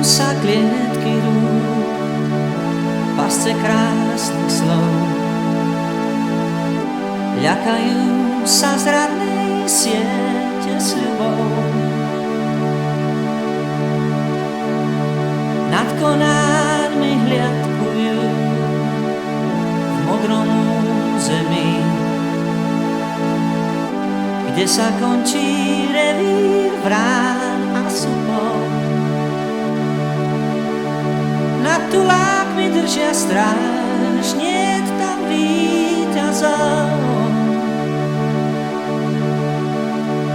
sa klietky rúk, pasce krásnych slov. Ľakajú sa zradnej siete sľubov. Nad konáňmi hliadkujú v modrom území, kde sa končí revír vrán a supov. Nad tulákmi držia stráž, niet tam víťazov.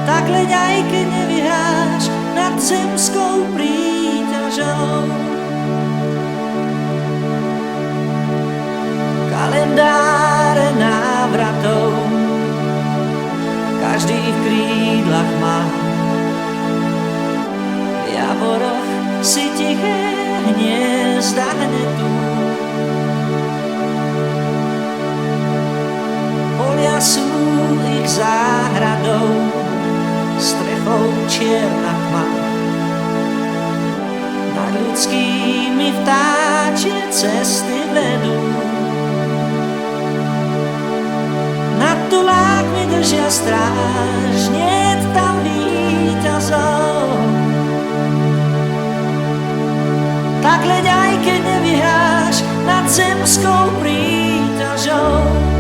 Tak leď aj keď nevyhráš nad zemskou príťažou. Kalendáre návratov každý v krídlach má. V javoroch si tiché hniezda hnetú. Polia sú ich záhradou, strechou čierna tma. Nad ľudskými vtáčie cesty vedú. Nad tulákmi držia stráž, niet tam víťazov. Tak leď aj keď nevyhráš nad zemskou príťažou.